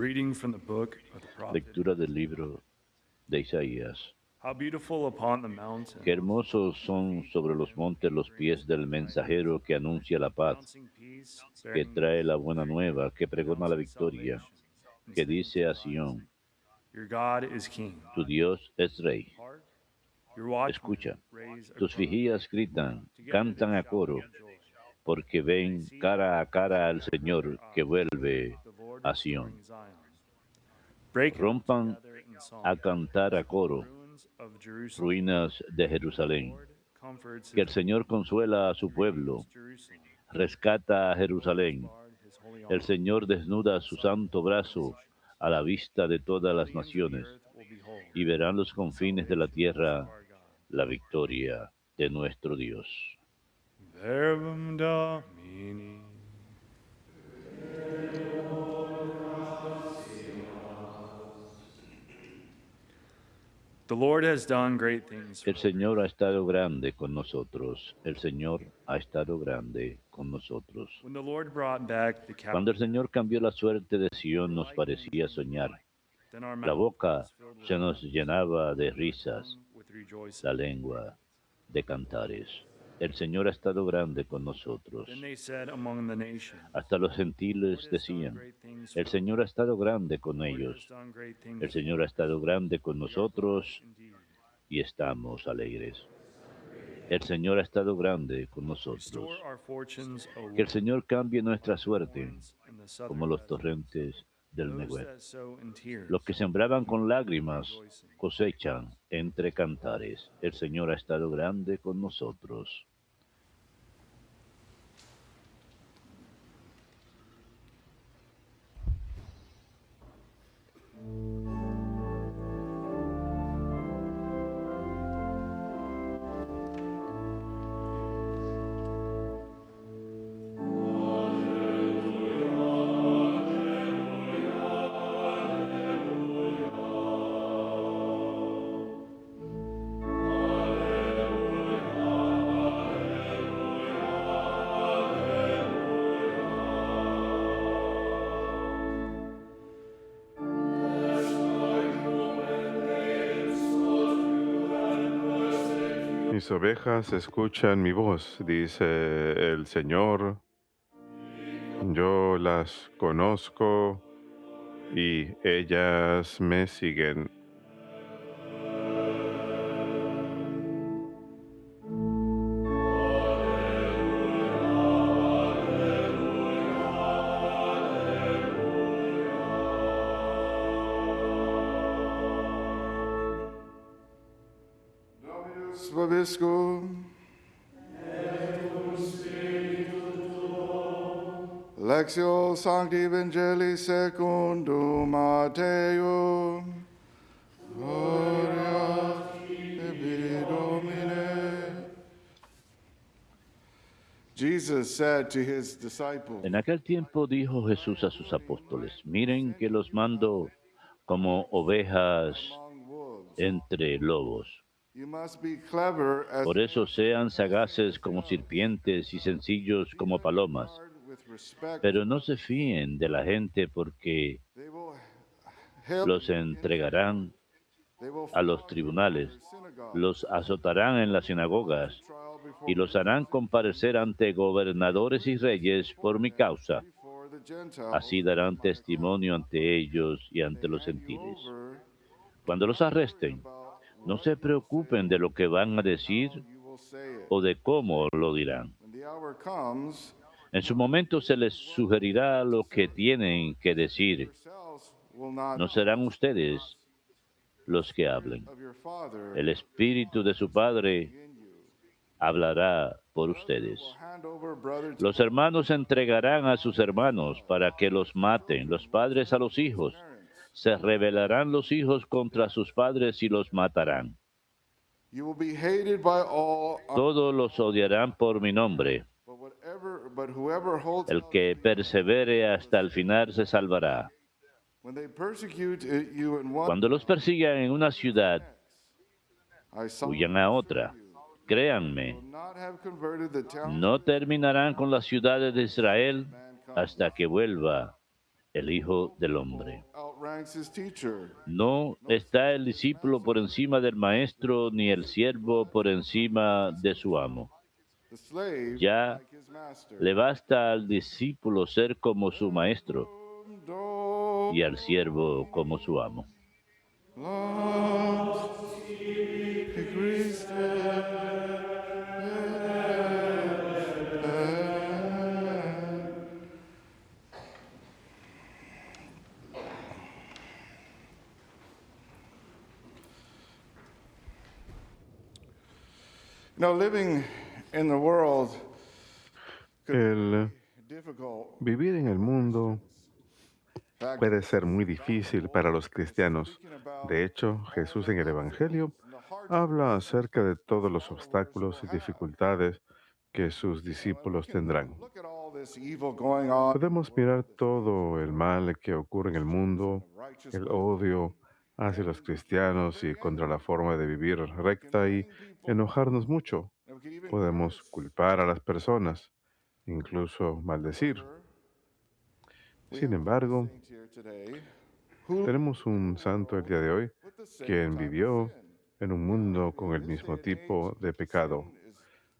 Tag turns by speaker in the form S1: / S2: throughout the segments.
S1: reading from the book of the prophet.
S2: Lectura del libro de Isaías.
S1: How beautiful upon the mountain,
S2: Qué hermosos son sobre los montes los pies del mensajero que anuncia la paz,
S1: announcing peace,
S2: que
S1: bearing
S2: trae la buena nueva, que pregona la
S1: announcing
S2: victoria,
S1: salvation, and
S2: que
S1: saying
S2: dice
S1: to
S2: a
S1: the wise,
S2: Sión,
S1: your God is king.
S2: tu Dios es rey.
S1: Hark, your watchmen
S2: Escucha,
S1: raise a
S2: tus
S1: cry.
S2: vigías gritan,
S1: Together they
S2: cantan a
S1: shout
S2: coro,
S1: for joy.
S2: porque
S1: They
S2: ven
S1: see
S2: cara a cara al
S1: with their
S2: Señor que
S1: eyes
S2: vuelve
S1: the Lord
S2: a Sión.
S1: restoring Zion. Break out
S2: Rompan
S1: together in song,
S2: a cantar a coro,
S1: ruins of Jerusalem.
S2: ruinas de
S1: The
S2: Jerusalén.
S1: Lord comforts
S2: Que
S1: his
S2: el Señor consuela a su pueblo,
S1: redeems Jerusalem.
S2: rescata a
S1: The Lord has
S2: Jerusalén.
S1: bared his holy
S2: El
S1: arm
S2: Señor desnuda
S1: in
S2: su
S1: sight of
S2: santo
S1: all
S2: brazo
S1: nations.
S2: a la vista de todas
S1: All
S2: las
S1: the ends of the
S2: naciones,
S1: earth will behold
S2: y verán los
S1: the
S2: confines de la
S1: salvation of
S2: tierra
S1: our God.
S2: la victoria de nuestro Dios.
S1: Verbum Domini. The Lord has done great things for
S2: El Señor ha estado grande con nosotros. El Señor ha estado grande con nosotros.
S1: When the Lord brought back the
S2: Cuando el
S1: captive,
S2: Señor cambió la suerte de Sión,
S1: were
S2: nos
S1: like men
S2: parecía
S1: dreaming.
S2: soñar.
S1: Then our
S2: La
S1: mouth
S2: boca
S1: was filled with
S2: se nos
S1: praise,
S2: llenaba de
S1: our
S2: risas,
S1: tongue with rejoicing.
S2: la lengua de cantares. El Señor ha estado grande con nosotros.
S1: Then they said among the nations,
S2: Hasta los
S1: the Lord
S2: gentiles
S1: has done
S2: decían,
S1: great things
S2: el
S1: for us.
S2: Señor ha estado grande con
S1: The Lord
S2: ellos.
S1: has done great things
S2: El
S1: for
S2: Señor ha
S1: us.
S2: estado grande con
S1: We are glad
S2: nosotros
S1: indeed.
S2: y estamos alegres. El Señor ha estado grande con
S1: Restore
S2: nosotros.
S1: our fortunes, O
S2: Que el
S1: Lord,
S2: Señor cambie nuestra
S1: like the
S2: suerte
S1: winds in the
S2: como
S1: southern
S2: los
S1: desert.
S2: torrentes del
S1: Those
S2: Negev.
S1: that sow in tears
S2: Los que sembraban con
S1: reap
S2: lágrimas
S1: rejoicing.
S2: cosechan entre cantares. El Señor ha estado grande con nosotros.
S3: Mis ovejas escuchan mi voz, dice el Señor. Yo las conozco y ellas me siguen.
S4: Dominus vobiscum. Lectio Sancti Evangelii secundum Matteum. Gloria tibi, Domine. Jesus said to his disciples,
S2: En aquel tiempo dijo Jesús a sus apóstoles, miren que los mando como ovejas
S4: among wolves.
S2: entre lobos.
S4: You must be clever as
S2: Por eso sean sagaces como serpientes y sencillos como palomas.
S4: with respect.
S2: Pero no se fíen de la gente porque
S4: They will help
S2: los
S4: you in
S2: entregarán
S4: They will
S2: a los
S4: flog you in
S2: tribunales,
S4: their synagogue
S2: los azotarán en las sinagogas
S4: trial before
S2: y los harán comparecer ante gobernadores y reyes por mi causa.
S4: before the Gentiles.
S2: Así darán testimonio ante ellos y ante los
S4: Hand you
S2: gentiles.
S4: over.
S2: Cuando los arresten, no se preocupen de lo que van a decir
S4: You will say it.
S2: o de cómo lo dirán.
S4: When the hour comes,
S2: En su momento se les sugerirá lo que tienen que decir.
S4: yourselves will not
S2: No serán ustedes los que hablen.
S4: of your Father
S2: El Espíritu de su Padre
S4: in you.
S2: hablará por ustedes.
S4: Will hand over brother to
S2: Los hermanos entregarán a sus hermanos para que los maten, los padres a los hijos. Se rebelarán los hijos contra sus padres y los matarán.
S4: You will be hated by all,
S2: Todos los odiarán por mi nombre.
S4: but whoever holds
S2: El que persevere hasta el final se salvará.
S4: when they persecute you in one,
S2: Cuando los persigan en una ciudad,
S4: I
S2: huyan a otra. Créanme,
S4: will not have converted the town
S2: no terminarán con las ciudades de Israel hasta que vuelva el Hijo del Hombre.
S4: outranks his teacher.
S2: No está el discípulo por encima del maestro, ni el siervo por encima de su amo.
S4: The slave
S2: Ya
S4: like his master.
S2: le basta al discípulo ser como su maestro
S4: Do,
S2: y al siervo como su amo.
S4: Living in the world
S3: El
S4: difficult.
S3: vivir en el mundo puede ser muy difícil para los cristianos. De hecho, Jesús en el Evangelio habla acerca de todos los obstáculos y dificultades que sus discípulos tendrán.
S4: Look at all this evil going on.
S3: Podemos mirar todo el mal que ocurre en el mundo, el odio hacia los cristianos y contra la forma de vivir recta y enojarnos mucho.
S4: And we could even
S3: Podemos culpar a las personas, incluso maldecir. Sin embargo,
S4: saint here today who
S3: tenemos un santo el día de hoy
S4: with the same
S3: quien
S4: type of
S3: vivió
S4: sin.
S3: en un mundo con el mismo tipo de pecado.
S4: Sin is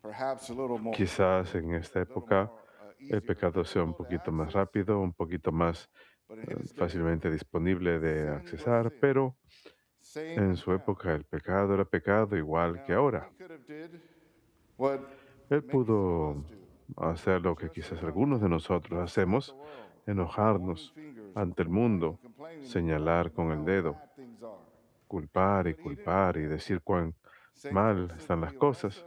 S4: perhaps a little more,
S3: Quizás en esta época el pecado sea un poquito más rápido, un poquito más
S4: but in his day,
S3: fácilmente disponible de accesar, pero
S4: same
S3: en su época el pecado era pecado igual que ahora.
S4: he could have did what
S3: Él pudo hacer lo que quizás algunos de nosotros hacemos, enojarnos ante el mundo, señalar con el dedo,
S4: bad things are.
S3: culpar y decir cuán mal están las cosas.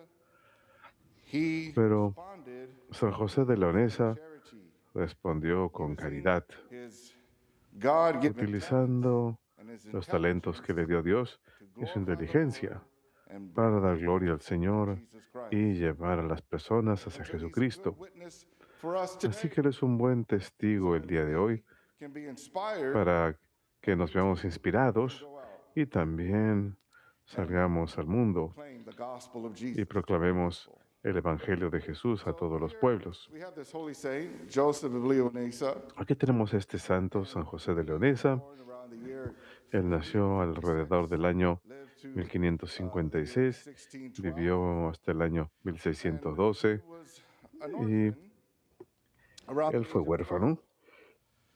S4: He
S3: Pero
S4: responded
S3: San José de Leonesa
S4: charity.
S3: respondió con caridad,
S4: His God-given
S3: utilizando
S4: and his
S3: los talentos que le dio Dios y su inteligencia para dar gloria al Señor
S4: Jesus Christ.
S3: y llevar a las personas hacia
S4: So he's a
S3: Jesucristo.
S4: good witness for us
S3: Así
S4: today.
S3: que Él es un buen testigo el día de hoy
S4: Can be inspired
S3: para que nos veamos inspirados
S4: to go out,
S3: y también salgamos al mundo
S4: proclaim the gospel of
S3: y
S4: Jesus.
S3: proclamemos el Evangelio de Jesús a todos los pueblos.
S4: We have this holy saint, Joseph of Leonesa,
S3: Aquí tenemos a este santo, San José de Leonesa.
S4: born around the year,
S3: Él nació alrededor del año
S4: lived to
S3: 1556,
S4: 1612,
S3: vivió hasta el año 1612
S4: was an
S3: y
S4: orphan around the
S3: él fue
S4: age of
S3: huérfano.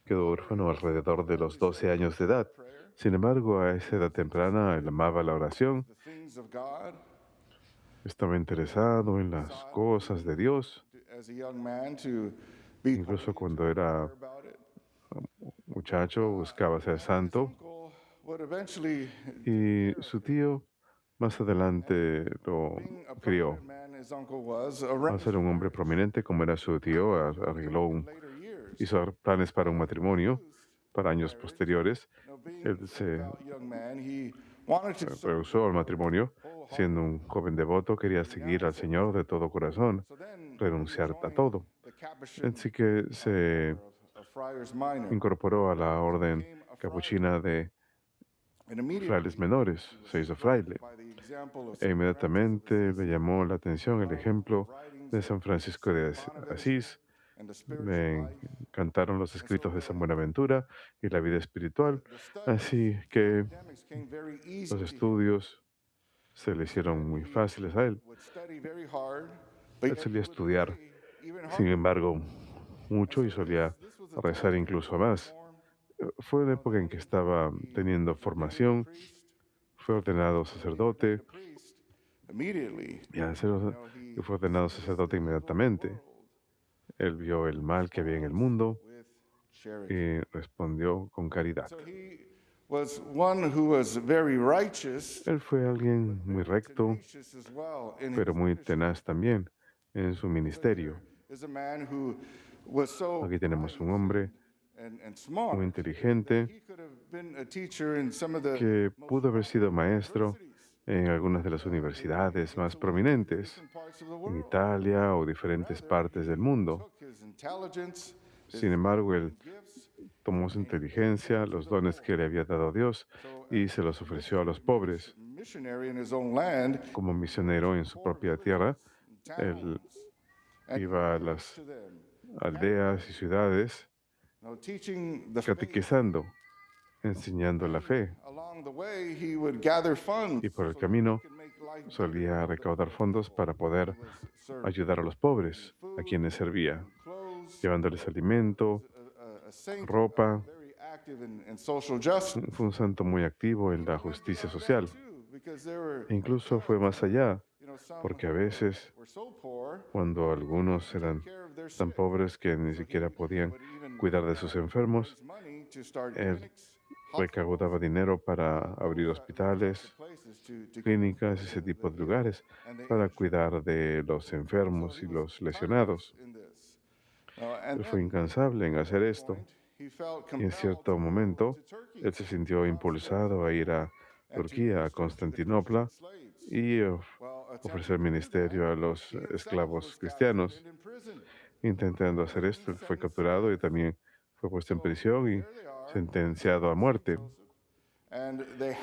S3: Quedó huérfano alrededor de los 12 años de edad.
S4: prayer,
S3: Sin embargo, a esa edad temprana, él amaba la oración,
S4: the things of God.
S3: estaba interesado en las cosas de Dios,
S4: As a young man to be
S3: incluso cuando era
S4: about it.
S3: muchacho buscaba ser santo,
S4: Uncle would eventually
S3: y su tío más adelante lo
S4: being a
S3: crió.
S4: prominent man as uncle was
S3: Al
S4: arranged
S3: ser un hombre prominente como era su tío,
S4: later years.
S3: hizo planes para un matrimonio para años posteriores.
S4: Being
S3: Él se
S4: a young man, he wanted to serve.
S3: rehusó al matrimonio. Siendo un joven devoto, quería seguir al Señor de todo corazón,
S4: So then
S3: renunciar a todo.
S4: the Capuchin
S3: Así que se
S4: of Friars Minor,
S3: incorporó a la orden capuchina de
S4: and immediately
S3: frailes menores, se hizo fraile.
S4: by the example of
S3: E inmediatamente le llamó la atención el ejemplo de San Francisco de Asís.
S4: and the spiritual
S3: Me
S4: life,
S3: encantaron los escritos de San Buenaventura y la vida espiritual. Así que
S4: academics came very easy.
S3: los estudios se le hicieron muy fáciles a él.
S4: Would study very hard, but
S3: Él
S4: yet
S3: solía
S4: he would
S3: estudiar,
S4: pray even
S3: sin
S4: harder.
S3: embargo, mucho y solía rezar incluso más. Fue una época en que estaba teniendo formación, fue ordenado sacerdote
S4: Priest immediately.
S3: y al ser y fue ordenado sacerdote inmediatamente. Él vio el mal que había en el mundo
S4: With charity.
S3: y respondió con caridad.
S4: So he was one who was very righteous,
S3: Él fue alguien muy recto,
S4: tenacious as well in
S3: pero
S4: his
S3: muy
S4: ministry.
S3: tenaz también en su ministerio.
S4: Is a man who was so
S3: Aquí tenemos un hombre
S4: and smart.
S3: muy inteligente
S4: He could have been a teacher in some of the
S3: que pudo haber sido maestro en algunas de las universidades más prominentes
S4: different parts of the
S3: en
S4: world.
S3: Italia o diferentes partes del mundo.
S4: Took his intelligence,
S3: Sin embargo, él
S4: gifts,
S3: tomó su inteligencia, los dones que le había dado Dios y se los ofreció a los pobres.
S4: missionary in his own land,
S3: Como misionero en su propia tierra, él
S4: and
S3: iba a las
S4: to them.
S3: aldeas y ciudades
S4: Now, teaching the faith
S3: catequizando enseñando la fe,
S4: Along the way, he would gather funds
S3: y por el
S4: so that he
S3: camino
S4: could make life better
S3: solía
S4: for
S3: recaudar
S4: those
S3: fondos
S4: people
S3: para poder
S4: he was serving.
S3: ayudar a los pobres, a
S4: Food,
S3: quienes servía,
S4: clothes,
S3: llevándoles alimento,
S4: a saint,
S3: ropa.
S4: very active in social justice.
S3: Fue un santo muy activo en la
S4: He went
S3: justicia
S4: beyond
S3: social.
S4: that too, because there were
S3: E incluso fue más allá,
S4: some
S3: porque a
S4: who
S3: veces,
S4: were so poor
S3: cuando algunos
S4: take
S3: eran
S4: care of their
S3: tan
S4: sick.
S3: pobres que ni
S4: So
S3: siquiera
S4: he
S3: podían
S4: would even
S3: cuidar de sus enfermos,
S4: raise money to start
S3: él
S4: clinics,
S3: recaudaba dinero para abrir hospitales,
S4: places to
S3: clínicas, ese tipo de lugares, para cuidar de los enfermos y los lesionados.
S4: in this.
S3: Él fue incansable en hacer esto,
S4: He felt
S3: y en
S4: compelled
S3: cierto momento él se sintió impulsado a ir a Turquía, a Constantinopla, y ofrecer ministerio a los esclavos cristianos. Intentando hacer esto, él fue capturado y también fue puesto en prisión y sentenciado a muerte.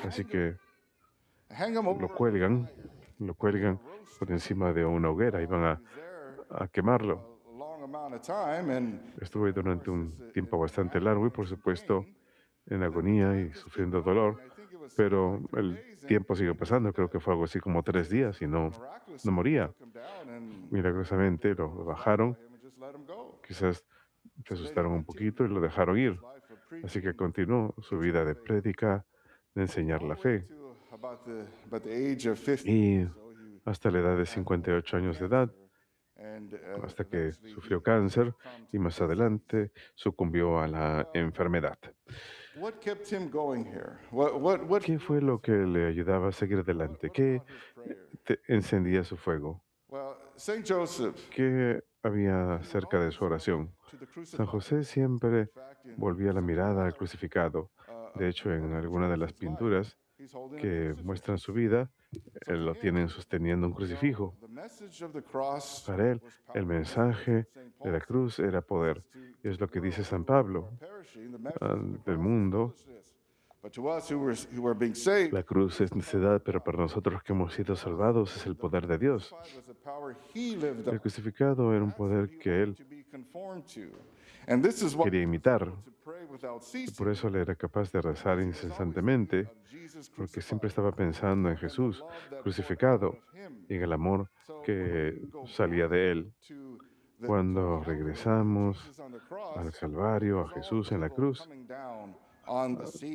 S3: Así que lo cuelgan por encima de una hoguera y van a quemarlo. Estuve durante un tiempo bastante largo y, por supuesto, en agonía y sufriendo dolor, pero el tiempo sigue pasando. Creo que fue algo así como 3 días y no moría. Milagrosamente lo bajaron, quizás se asustaron un poquito y lo dejaron ir. Así que continuó su vida de prédica, de enseñar la fe. Y hasta la edad de 58 años de edad, hasta que sufrió cáncer y más adelante sucumbió a la enfermedad. ¿Qué fue lo que le ayudaba a seguir adelante? ¿Qué encendía su fuego? ¿Qué había cerca de su oración? San José siempre volvía la mirada al crucificado. De hecho, en alguna de las pinturas que muestran su vida, él lo tienen sosteniendo un crucifijo. Para él, el mensaje de la cruz era poder. Y es lo que dice San Pablo del mundo. La cruz es necedad, pero para nosotros que hemos sido salvados es el poder de Dios. El crucificado era un poder que él quería imitar. Y por eso él era capaz de rezar incesantemente, porque siempre estaba pensando en Jesús crucificado y en el amor que salía de él. Cuando regresamos al Calvario, a Jesús en la cruz,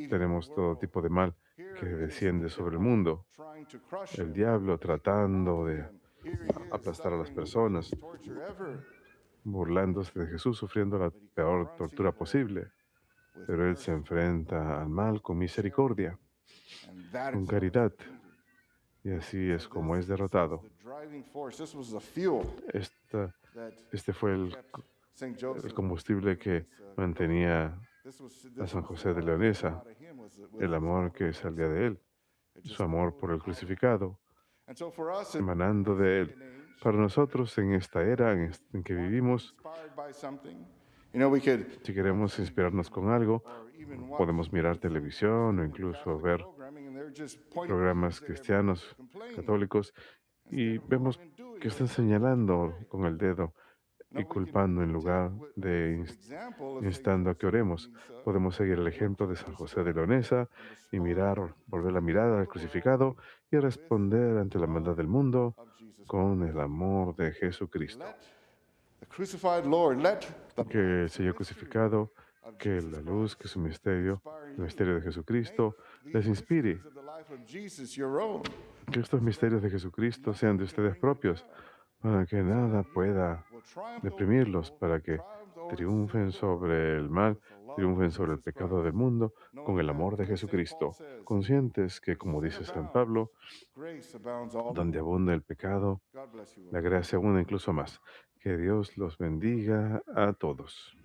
S3: tenemos todo tipo de mal que desciende sobre el mundo. El diablo tratando de aplastar a las personas, burlándose de Jesús, sufriendo la peor tortura posible. Pero él se enfrenta al mal con misericordia, con caridad. Y así es como es derrotado. Este fue el combustible que mantenía a San José de Leonesa, el amor que salía de él, su amor por el crucificado, emanando de él. Para nosotros en esta era en que vivimos, si queremos inspirarnos con algo, podemos mirar televisión o incluso ver programas cristianos, católicos, y vemos que están señalando con el dedo y culpando en lugar de instando a que oremos. Podemos seguir el ejemplo de San José de Leonesa y volver la mirada al crucificado y responder ante la maldad del mundo con el amor de Jesucristo. Que el Señor crucificado, que la luz, que su misterio, el misterio de Jesucristo, les inspire. Que estos misterios de Jesucristo sean de ustedes propios, para que nada pueda deprimirlos, para que triunfen sobre el mal, triunfen sobre el pecado del mundo con el amor de Jesucristo, conscientes que, como dice San Pablo, donde abunda el pecado, la gracia abunda incluso más. Que Dios los bendiga a todos.